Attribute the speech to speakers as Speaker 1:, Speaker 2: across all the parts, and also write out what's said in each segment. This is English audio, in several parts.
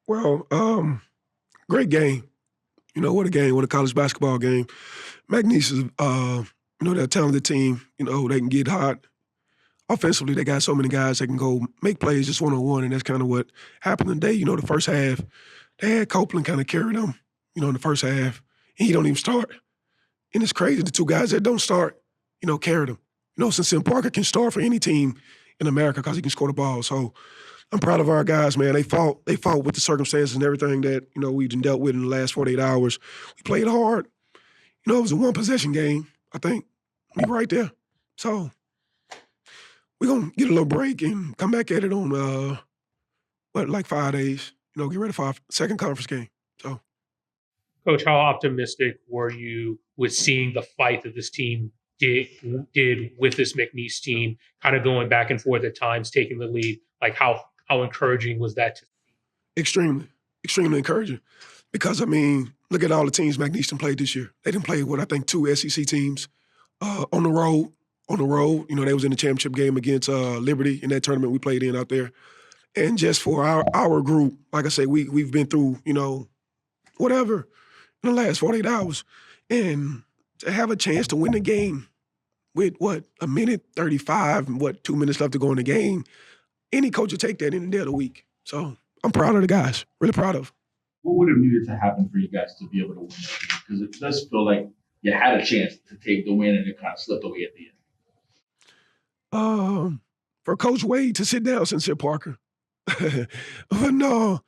Speaker 1: Well, great game. What a game, what a college basketball game. McNeese is, they're a talented team. They can get hot. Offensively, they got so many guys that can go make plays just one-on-one, and that's kind of what happened today. The first half, they had Copeland kind of carry them, in the first half, and he don't even start. And it's crazy, the two guys that don't start, carried them. Since Parker can start for any team in America because he can score the ball. So I'm proud of our guys, man. They fought with the circumstances and everything that, we've been dealt with in the last 48 hours. We played hard. It was a one-possession game, I think. We were right there. So we're going to get a little break and come back at it on, like 5 days. Get ready for our second conference game. So,
Speaker 2: Coach, how optimistic were you with seeing the fight that this team did with this McNeese team, kind of going back and forth at times, taking the lead? Like how encouraging was that to see?
Speaker 1: Extremely, extremely encouraging. Because, look at all the teams McNeese done played this year. They done played, I think 2 SEC teams on the road. On the road, they was in the championship game against Liberty in that tournament we played in out there. And just for our group, like I say, we've been through, whatever in the last 48 hours. And to have a chance to win the game with, a minute 35 and 2 minutes left to go in the game, any coach would take that any day of the week. So I'm proud of the guys, really proud of them.
Speaker 3: What would have needed to happen for you guys to be able to win that game? Because it does feel like you had a chance to take the win and it kind of slipped away at the end.
Speaker 1: For Coach Wade to sit down, Sincere Parker. But no,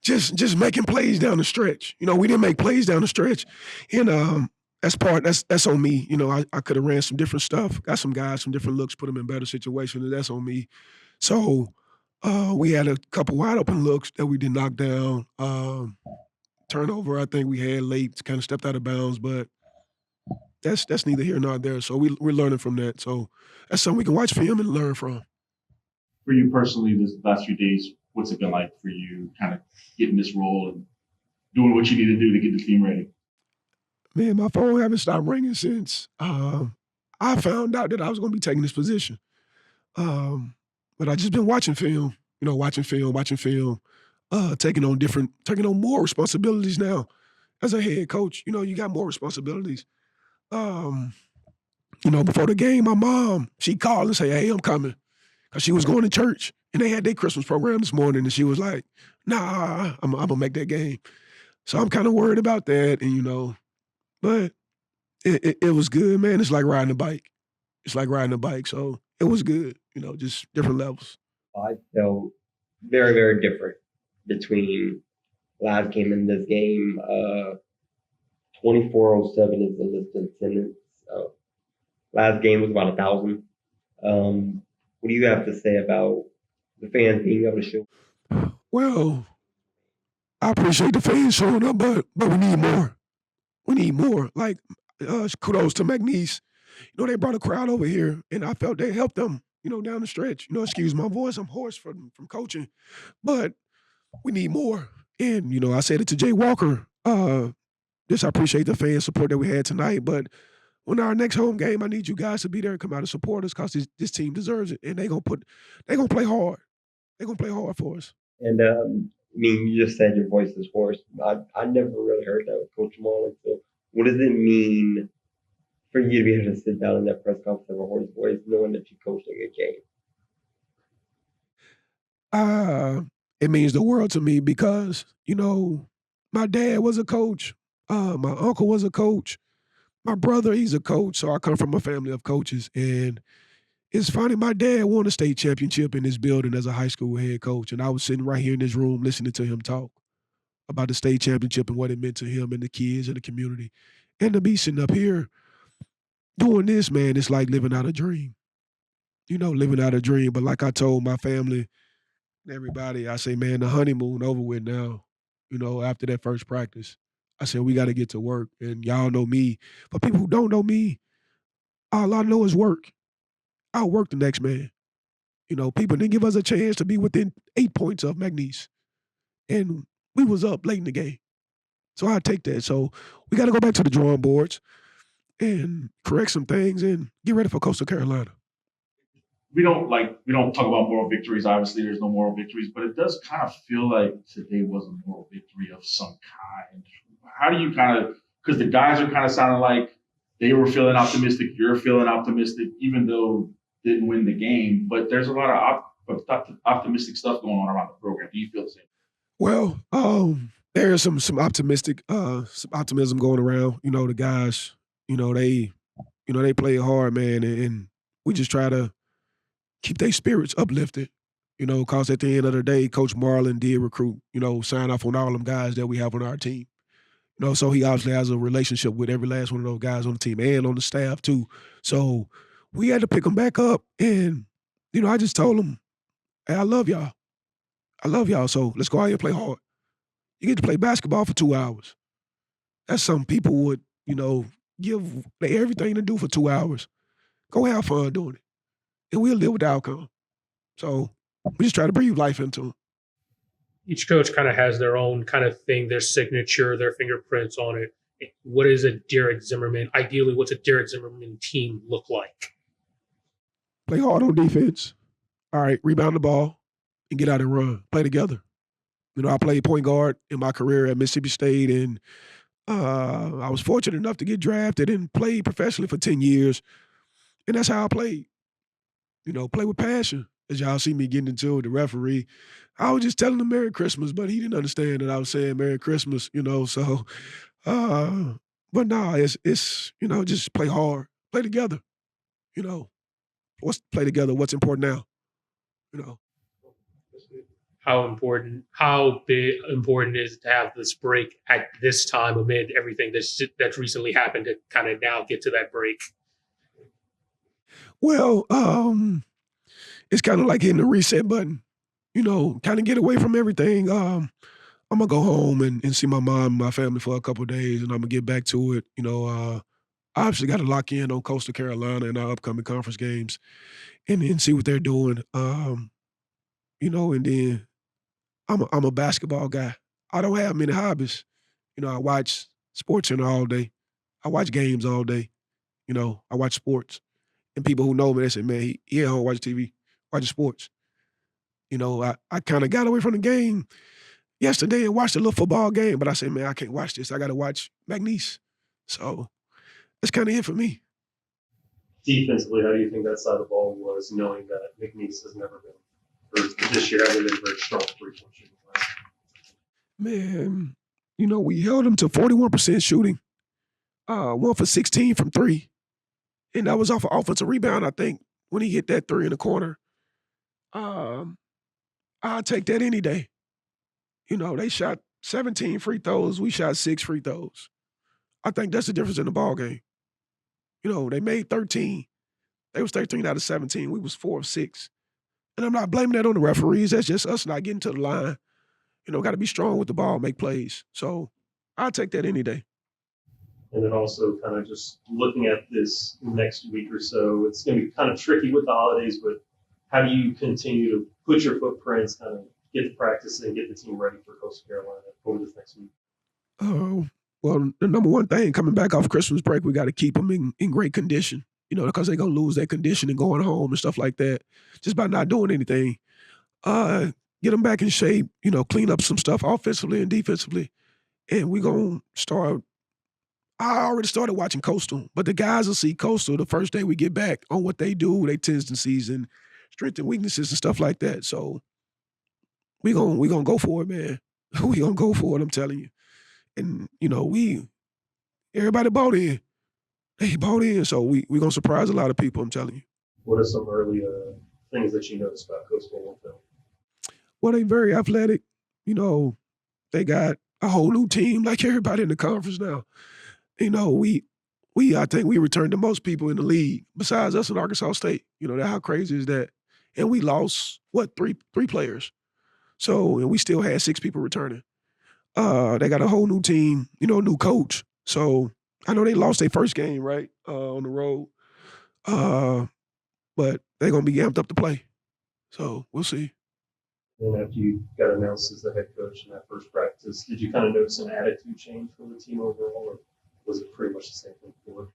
Speaker 1: just making plays down the stretch. We didn't make plays down the stretch. And that's on me. I could have ran some different stuff, got some guys, some different looks, put them in better situations, and that's on me. So we had a couple wide open looks that we did knock down. Turnover, I think we had late, kind of stepped out of bounds, but that's neither here nor there. So we're learning from that. So that's something we can watch film and learn from.
Speaker 3: For you personally, this last few days, what's it been like for you kind of getting this role and doing what you need to do to get the team ready?
Speaker 1: Man, my phone haven't stopped ringing since I found out that I was going to be taking this position. But I just been watching film, watching film, taking on more responsibilities now. As a head coach, you got more responsibilities. Before the game, my mom, she called and said, "Hey, I'm coming." Because she was going to church, and they had their Christmas program this morning, and she was like, "Nah, I'm going to make that game." So I'm kind of worried about that, and, but it was good, man. It's like riding a bike. So it was good, just different levels.
Speaker 4: I felt very, very different between last game and this game. 2407 is the listed sentence. Last game was about 1,000. What do you have to say about the fans being able to show?
Speaker 1: Well, I appreciate the fans showing up, but we need more. We need more. Like, kudos to McNeese. They brought a crowd over here, and I felt they helped them, down the stretch. Excuse my voice, I'm hoarse from coaching. But we need more. And, I said it to Jay Walker. I appreciate the fan support that we had tonight, but when our next home game, I need you guys to be there and come out and support us because this team deserves it, and they're gonna play hard. They're gonna play hard for us.
Speaker 4: And you just said your voice is hoarse. I never really heard that with Coach Marlin. So, what does it mean for you to be able to sit down in that press conference with a hoarse voice, knowing that you coached a good game?
Speaker 1: It means the world to me because my dad was a coach. My uncle was a coach. My brother, he's a coach, so I come from a family of coaches. And it's funny, my dad won a state championship in this building as a high school head coach, and I was sitting right here in this room listening to him talk about the state championship and what it meant to him and the kids and the community. And to be sitting up here doing this, man, it's like living out a dream. Living out a dream. But like I told my family and everybody, I say, man, the honeymoon over with now, after that first practice. I said, we got to get to work. And y'all know me. For people who don't know me, all I know is work. I'll work the next man. People didn't give us a chance to be within 8 points of McNeese. And we was up late in the game. So I take that. So we got to go back to the drawing boards and correct some things and get ready for Coastal Carolina.
Speaker 3: we don't talk about moral victories. Obviously, there's no moral victories, but it does kind of feel like today was a moral victory of some kind. How do you kind of, because the guys are kind of sounding like they were feeling optimistic, you're feeling optimistic, even though didn't win the game. But there's a lot of optimistic stuff going on around the program. Do you feel the same?
Speaker 1: Well, there's some optimism going around. You know, the guys, you know, they play hard, man, and we just try to keep their spirits uplifted. You know, cause at the end of the day, Coach Marlin did recruit, you know, sign off on all them guys that we have on our team. You know, so he obviously has a relationship with every last one of those guys on the team and on the staff too. So we had to pick them back up, and you know, I just told them, "Hey, I love y'all. I love y'all. So let's go out here and play hard. You get to play basketball for 2 hours. That's something people would, you know, give everything to do for 2 hours. Go have fun doing it, and we'll live with the outcome." So we just try to breathe life into them.
Speaker 2: Each coach kind of has their own kind of thing, their signature, their fingerprints on it. What is a Derrick Zimmerman? Ideally, what's a Derrick Zimmerman team look like?
Speaker 1: Play hard on defense. All right, rebound the ball and get out and run. Play together. You know, I played point guard in my career at Mississippi State, and I was fortunate enough to get drafted and play professionally for 10 years, and that's how I played. You know, play with passion. As y'all see me getting into it with the referee, I was just telling him Merry Christmas, but he didn't understand that I was saying Merry Christmas, you know, so, uh, but no, it's, you know, just play hard, play together, you know. What's play together, what's important now, you know?
Speaker 2: How big important is it to have this break at this time amid everything that's recently happened to kind of now get to that break?
Speaker 1: Well, it's kinda like hitting the reset button, you know, kinda get away from everything. Imma go home and see my mom and my family for a couple of days, and Imma get back to it, you know, I obviously gotta lock in on Coastal Carolina and our upcoming conference games and see what they're doing, you know, and then I'm a basketball guy. I don't have many hobbies. You know, I watch SportsCenter all day. I watch games all day, you know, I watch sports, and people who know me, they say, "Man, he at home watching TV, watching sports." You know, I kinda got away from the game yesterday and watched a little football game, but I said, "Man, I can't watch this. I gotta watch McNeese." So, that's kinda it for me.
Speaker 5: Defensively, how do you think that side of the ball was, knowing that McNeese has never been, or this year hasn't been very strong three-point shooting?
Speaker 1: Man, you know, we held him to 41% shooting, 1 for 16 from 3, and that was off an offensive rebound, I think, when he hit that 3 in the corner. Um, I'll take that any day. You know, they shot 17 free throws, we shot 6 free throws. I think that's the difference in the ball game. You know, they made 13. They was 13 out of 17. We was 4 of 6. And I'm not blaming that on the referees. That's just us not getting to the line. You know, gotta be strong with the ball, make plays. So I'll take that any day.
Speaker 5: And then also kind of just looking at this next week or so, it's going to be kind of tricky with the holidays, but how do you continue to put your footprints, kind of get the practice and get the team ready for Coastal Carolina over this next week?
Speaker 1: Oh, well, the number one thing coming back off Christmas break, we gotta keep them in great condition, you know, because they gonna lose their condition and going home and stuff like that just by not doing anything. Get them back in shape, you know, clean up some stuff offensively and defensively, and we gonna start. I already started watching Coastal, but the guys will see Coastal the first day we get back on what they do, their tendencies and strengths and weaknesses and stuff like that. So we gonna go for it, man. We gonna go for it. I'm telling you. And you know, everybody bought in. They bought in, so we gonna surprise a lot of people. I'm telling you.
Speaker 5: What are some early things that you noticed about Coastal on film?
Speaker 1: Well, they very athletic. You know, they got a whole new team, like everybody in the conference now. You know, we I think we returned the most people in the league besides us in Arkansas State. You know, how crazy is that? And we lost what three players. So and we still had 6 people returning. They got a whole new team, you know, new coach. So I know they lost their first game, right? On the road. Uh, but they're gonna be amped up to play. So we'll see.
Speaker 5: And after you got announced as the head coach in that first practice, did you kind of notice an attitude change from the team overall, or was it pretty much the same thing before?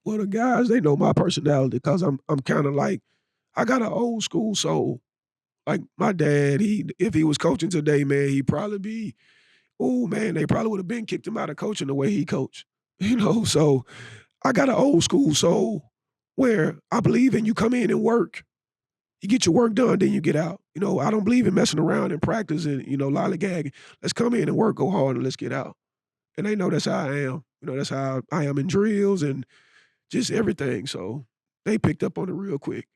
Speaker 1: Well, the guys, they know my personality because I'm kind of like I got an old school soul. Like my dad, if he was coaching today, man, he'd probably be, oh man, they probably would have been kicked him out of coaching the way he coached. So I got an old school soul where I believe in you come in and work. You get your work done, then you get out. I don't believe in messing around and practice and, lollygagging. Let's come in and work, go hard, and let's get out. And they know that's how I am. That's how I am in drills and just everything. So they picked up on it real quick.